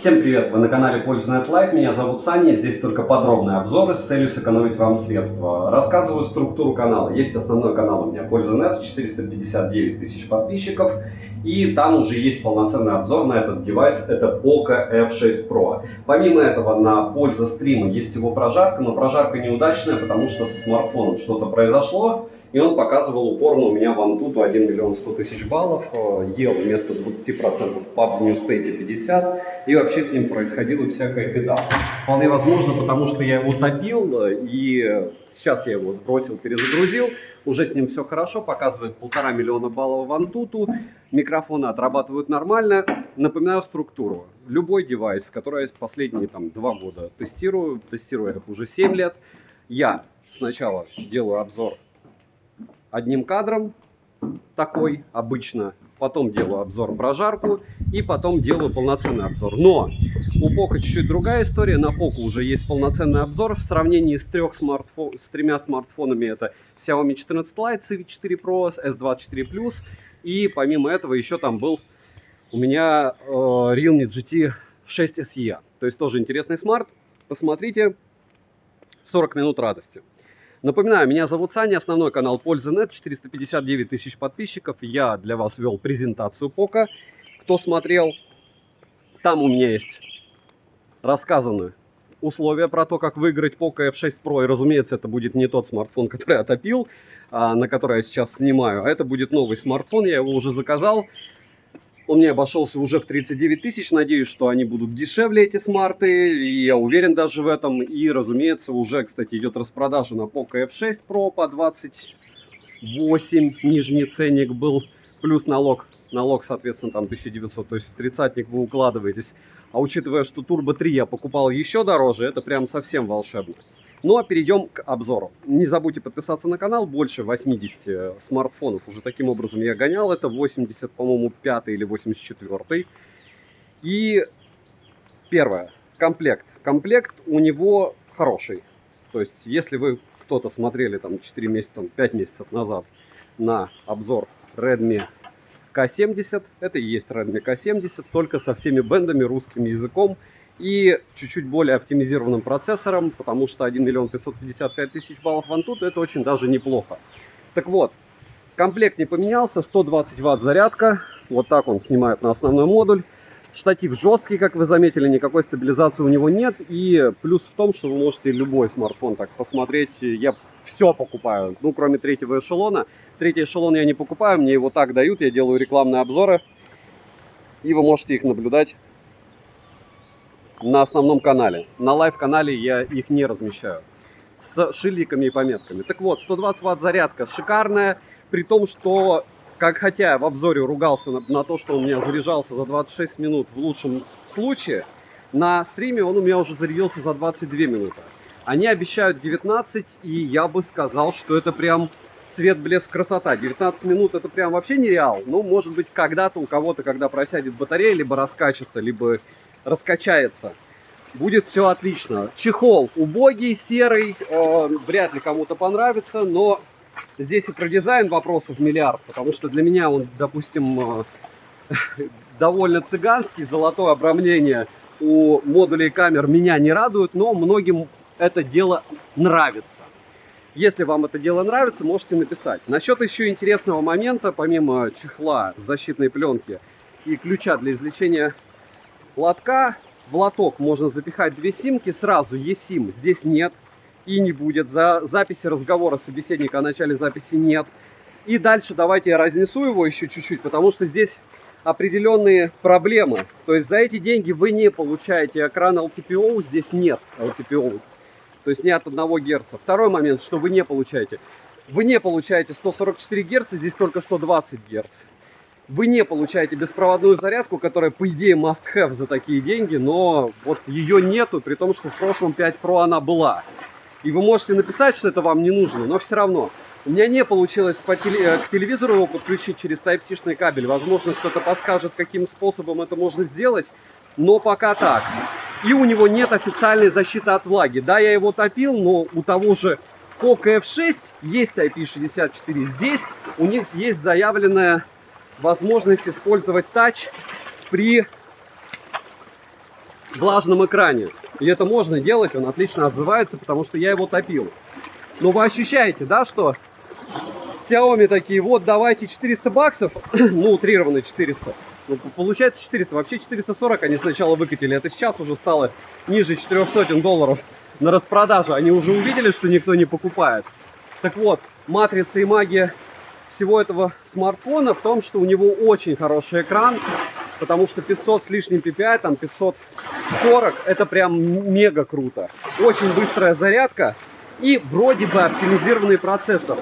Всем привет! Вы на канале Польза.нет Live. Меня зовут Саня. Здесь только подробные обзоры с целью сэкономить вам средства. Рассказываю структуру канала. Есть основной канал у меня Польза.нет, 459 тысяч подписчиков. И там уже есть полноценный обзор на этот девайс. Это Poco F6 Pro. Помимо этого на Польза стрима есть его прожарка, но прожарка неудачная, потому что со смартфоном что-то произошло. И он показывал упорно у меня в Antutu 1 миллион 100 тысяч баллов, ел вместо 20% в PUBG New State 50, и вообще с ним происходила всякая беда. Вполне возможно, потому что я его топил, и сейчас я его сбросил, перезагрузил, уже с ним все хорошо, показывает 1,5 миллиона баллов в Antutu, микрофоны отрабатывают нормально. Напоминаю структуру. Любой девайс, который я последние 2 года тестирую я их уже 7 лет, я сначала делаю обзор одним кадром, такой обычно, потом делаю обзор прожарку и потом делаю полноценный обзор. Но у Poco чуть-чуть другая история. На Poco уже есть полноценный обзор в сравнении с тремя смартфонами. Это Xiaomi 14 Lite, C4 Pro, S24 Plus. И помимо этого еще там был у меня Realme GT 6 SE. То есть тоже интересный смарт. Посмотрите, 40 минут радости. Напоминаю, меня зовут Саня, основной канал Польза.нет, 459 тысяч подписчиков. Я для вас вел презентацию Poco. Кто смотрел, там у меня есть рассказаны условия про то, как выиграть Poco F6 Pro. И, разумеется, это будет не тот смартфон, который я топил, на который я сейчас снимаю. А это будет новый смартфон, я его уже заказал. Он мне обошелся уже в 39 тысяч. Надеюсь, что они будут дешевле, эти смарты. И я уверен даже в этом. И, разумеется, уже, кстати, идет распродажа на Poco F6 Pro по 28. Нижний ценник был. Плюс налог. Налог, соответственно, там 1900. То есть в тридцатник вы укладываетесь. А учитывая, что Turbo 3 я покупал еще дороже, это прям совсем волшебно. Ну а перейдем к обзору. Не забудьте подписаться на канал. Больше 80 смартфонов уже таким образом я гонял. Это 80, по-моему, 5 или 84. И первое. Комплект. Комплект у него хороший. То есть, если вы кто-то смотрели там 4 месяца, 5 месяцев назад на обзор Redmi K70, это и есть Redmi K70, только со всеми бендами, русским языком и чуть-чуть более оптимизированным процессором, потому что 1 миллион 555 тысяч баллов в Antutu это очень даже неплохо. Так вот, комплект не поменялся, 120 Вт зарядка, вот так он снимает на основной модуль. Штатив жесткий, как вы заметили, никакой стабилизации у него нет. И плюс в том, что вы можете любой смартфон так посмотреть. Я все покупаю, ну кроме третьего эшелона. Третий эшелон я не покупаю, мне его так дают, я делаю рекламные обзоры. И вы можете их наблюдать на основном канале. На лайв-канале я их не размещаю. С шильдиками и пометками. Так вот, 120 Вт зарядка шикарная. При том, что, хотя я в обзоре ругался на то, что он у меня заряжался за 26 минут в лучшем случае, на стриме он у меня уже зарядился за 22 минуты. Они обещают 19, и я бы сказал, что это прям цвет, блеск, красота. 19 минут это прям вообще нереал. Ну, может быть, когда-то у кого-то, когда просядет батарея, либо раскачется, либо раскачается, будет все отлично. Чехол убогий, серый, вряд ли кому-то понравится, но здесь и про дизайн вопросов миллиард, потому что для меня он, допустим, довольно цыганский, золотое обрамление у модулей камер меня не радует, но многим это дело нравится. Если вам это дело нравится, можете написать. Насчет еще интересного момента, помимо чехла, защитной пленки и ключа для извлечения лотка, в лоток можно запихать 2 симки, сразу eSIM здесь нет и не будет. За записи разговора собеседника о начале записи нет. И дальше давайте я разнесу его еще чуть-чуть, потому что здесь определенные проблемы. То есть за эти деньги вы не получаете экран LTPO, здесь нет LTPO. То есть не от 1 Гц. Второй момент, что вы не получаете. Вы не получаете 144 Гц, здесь только 120 Гц. Вы не получаете беспроводную зарядку, которая, по идее, must have за такие деньги, но вот ее нету, при том, что в прошлом 5 Pro она была. И вы можете написать, что это вам не нужно, но все равно. У меня не получилось к телевизору его подключить через Type-C-шный кабель. Возможно, кто-то подскажет, каким способом это можно сделать, но пока так. И у него нет официальной защиты от влаги. Да, я его топил, но у того же Poco F6 есть IP64. Здесь у них есть заявленная возможность использовать тач при влажном экране. И это можно делать, он отлично отзывается, потому что я его топил. Но вы ощущаете, да, что Xiaomi такие, вот давайте 400 баксов, ну утрированно 400. Ну, получается 400, вообще 440 они сначала выкатили, это сейчас уже стало ниже 400 долларов на распродажу. Они уже увидели, что никто не покупает. Так вот, матрица и магия всего этого смартфона в том, что у него очень хороший экран, потому что 500 с лишним PPI, там 540, это прям мега круто. Очень быстрая зарядка и вроде бы оптимизированный процессор.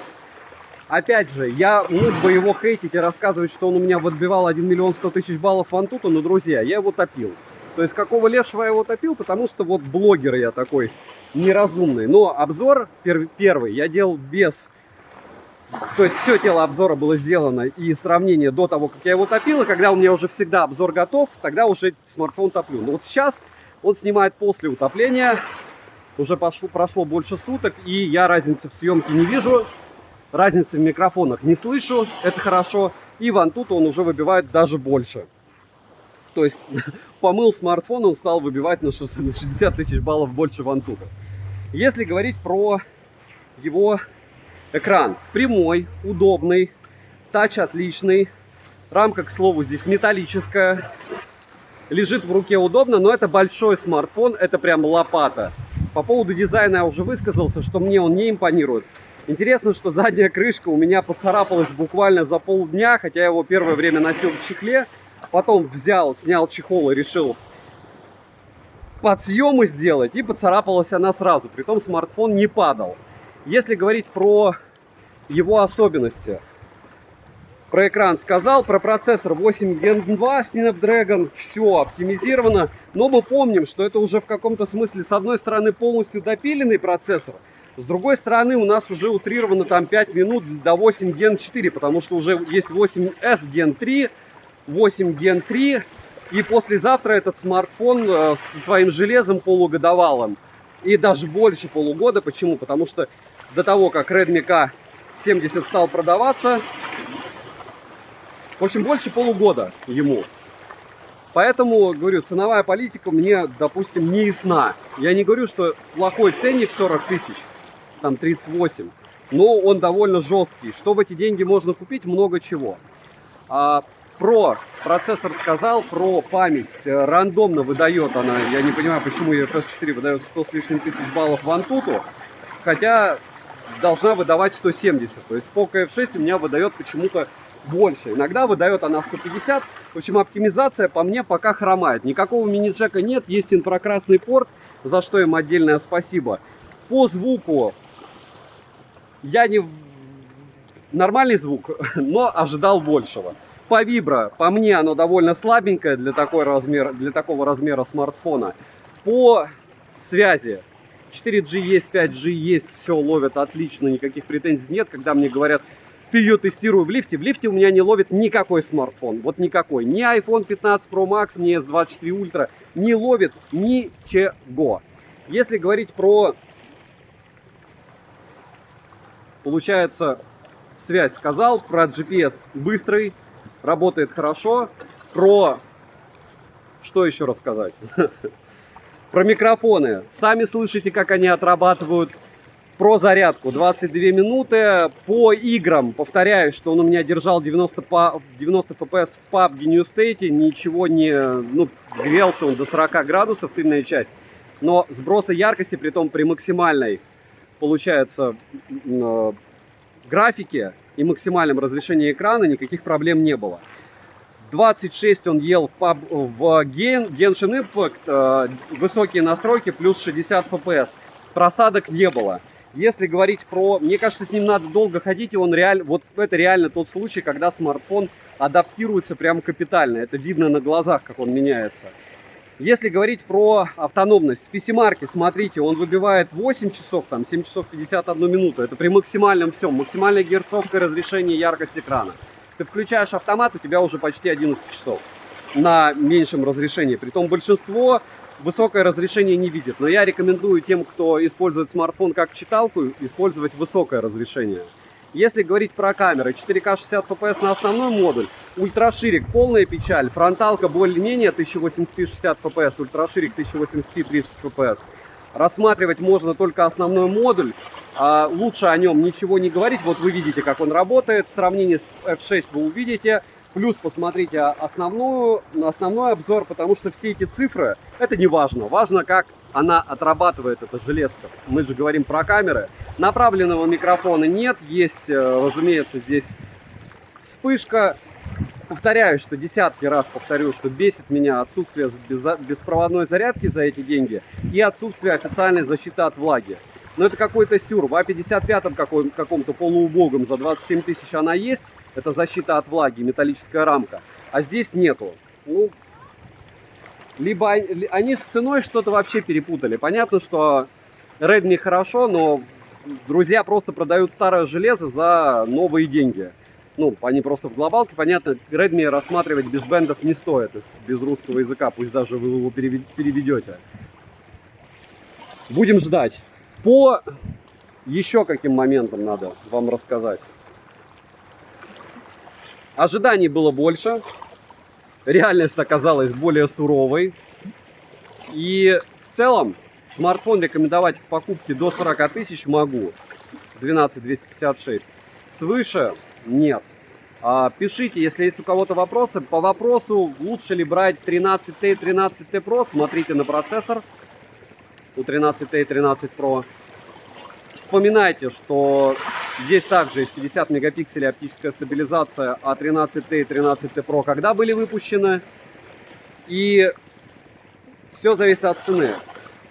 Опять же, я мог бы его хейтить и рассказывать, что он у меня отбивал 1 миллион 100 тысяч баллов в Antutu, но, друзья, я его топил. То есть, какого лешего я его топил? Потому что вот блогер я такой неразумный. Но обзор первый я делал без... То есть, все тело обзора было сделано и сравнение до того, как я его топил. И когда у меня уже всегда обзор готов, тогда уже смартфон топлю. Но вот сейчас он снимает после утопления. Уже прошло больше суток, и я разницы в съемке не вижу. Разницы в микрофонах не слышу, это хорошо. И в Antutu он уже выбивает даже больше. То есть помыл смартфон, он стал выбивать на 60 тысяч баллов больше в Antutu. Если говорить про его экран. Прямой, удобный, тач отличный. Рамка, к слову, здесь металлическая. Лежит в руке удобно, но это большой смартфон, это прям лопата. По поводу дизайна я уже высказался, что мне он не импонирует. Интересно, что задняя крышка у меня поцарапалась буквально за полдня, хотя я его первое время носил в чехле. Потом взял, снял чехол и решил подсъемы сделать, и поцарапалась она сразу. Притом смартфон не падал. Если говорить про его особенности, про экран сказал, про процессор 8 Gen 2 Snapdragon, все оптимизировано. Но мы помним, что это уже в каком-то смысле, с одной стороны, полностью допиленный процессор, с другой стороны, у нас уже утрировано там 5 минут до 8 Gen 4, потому что уже есть 8S Gen 3, 8 Gen 3, и послезавтра этот смартфон со своим железом полугодовалым, и даже больше полугода. Почему? Потому что до того, как Redmi K70 стал продаваться, в общем, больше полугода ему. Поэтому, говорю, ценовая политика мне, допустим, не ясна. Я не говорю, что плохой ценник 40 тысяч, там 38, но он довольно жесткий. Что в эти деньги можно купить? Много чего. Про процессор сказал, про память. Рандомно выдает она, я не понимаю, почему UFS 4 выдает 100 с лишним тысяч баллов в Antutu, хотя должна выдавать 170. То есть Poco F6 у меня выдает почему-то больше. Иногда выдает она 150. В общем, оптимизация по мне пока хромает. Никакого мини-джека нет, есть инфракрасный порт, за что им отдельное спасибо. По звуку я не... Нормальный звук, но ожидал большего. По вибро, по мне, оно довольно слабенькое для такого размера смартфона. По связи 4G есть, 5G есть, все ловит отлично, никаких претензий нет. Когда мне говорят, ты ее тестируй в лифте у меня не ловит никакой смартфон. Вот никакой. Ни iPhone 15 Pro Max, ни S24 Ultra не ловит ничего. Если говорить про... Получается, связь сказал, про GPS быстрый, работает хорошо. Про... Что еще рассказать? Про микрофоны. Сами слышите, как они отрабатывают. Про зарядку 22 минуты. По играм, повторяю, что он у меня держал 90 FPS в PUBG New State. Ничего не... Ну, грелся он до 40 градусов, тыльная часть. Но сброса яркости, притом при максимальной, получается, графике и максимальном разрешении экрана никаких проблем не было. 26 он ел в Genshin Impact, высокие настройки, плюс 60 FPS. Просадок не было. Если говорить про... Мне кажется, с ним надо долго ходить, и он реально... Вот это реально тот случай, когда смартфон адаптируется прям капитально. Это видно на глазах, как он меняется. Если говорить про автономность, в PC-марке, смотрите, он выбивает 8 часов, там 7 часов 51 минуту. Это при максимальном всем. Максимальная герцовка, разрешение, яркость экрана. Ты включаешь автомат, у тебя уже почти 11 часов на меньшем разрешении. Притом большинство высокое разрешение не видит. Но я рекомендую тем, кто использует смартфон как читалку, использовать высокое разрешение. Если говорить про камеры, 4К 60 FPS на основной модуль, ультраширик полная печаль, фронталка более-менее 1080p 60 FPS, ультраширик 1080p 30 FPS. Рассматривать можно только основной модуль, лучше о нем ничего не говорить. Вот вы видите, как он работает, в сравнении с F6 вы увидите. Плюс посмотрите основной обзор, потому что все эти цифры, это не важно. Важно, как она отрабатывает, эта железка. Мы же говорим про камеры. Направленного микрофона нет, есть, разумеется, здесь вспышка. Повторяю, что десятки раз повторю, что бесит меня отсутствие беспроводной зарядки за эти деньги и отсутствие официальной защиты от влаги. Но это какой-то сюр. В А55 каком-то полуубогом за 27 тысяч она есть. Это защита от влаги, металлическая рамка. А здесь нету. Ну, либо они с ценой что-то вообще перепутали. Понятно, что Redmi хорошо, но друзья просто продают старое железо за новые деньги. Ну, они просто в глобалке. Понятно, Redmi рассматривать без бендов не стоит, без русского языка. Пусть даже вы его переведете. Будем ждать. По еще каким моментам надо вам рассказать. Ожиданий было больше. Реальность оказалась более суровой. И в целом смартфон рекомендовать к покупке до 40 тысяч могу. 12256. Свыше нет. Пишите, если есть у кого-то вопросы. По вопросу, лучше ли брать 13T и 13T Pro. Смотрите на процессор у 13T и 13 Pro. Вспоминайте, что здесь также есть 50 мегапикселей оптическая стабилизация, а 13T и 13T Pro когда были выпущены. И все зависит от цены.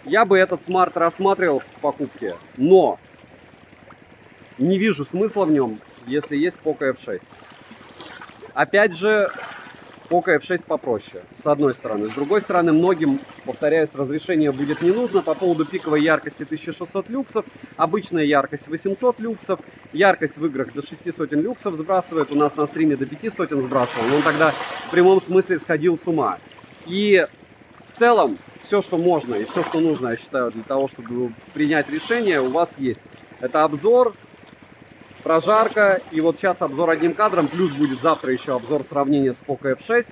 Я бы этот смарт рассматривал в покупке, но не вижу смысла в нем, если есть Poco F6. Опять же, Poco F6 попроще, с одной стороны. С другой стороны, многим, повторяюсь, разрешение будет не нужно. По поводу пиковой яркости 1600 люксов, обычная яркость 800 люксов, яркость в играх до 600 люксов сбрасывает. У нас на стриме до 500 сбрасывал, но он тогда в прямом смысле сходил с ума. И в целом, все, что можно и все, что нужно, я считаю, для того, чтобы принять решение, у вас есть. Это обзор, прожарка, и вот сейчас обзор одним кадром, плюс будет завтра еще обзор сравнения с Poco F6,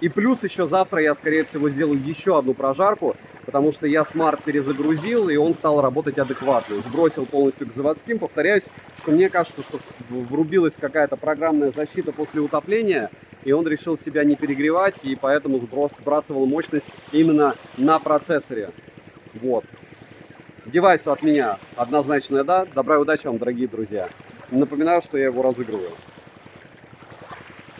и плюс еще завтра я, скорее всего, сделаю еще одну прожарку, потому что я смарт перезагрузил, и он стал работать адекватно, сбросил полностью к заводским. Повторяюсь, что мне кажется, что врубилась какая-то программная защита после утопления, и он решил себя не перегревать, и поэтому сбрасывал мощность именно на процессоре. Вот. Девайсу от меня однозначное да. Добра и удачи вам, дорогие друзья. Напоминаю, что я его разыгрываю.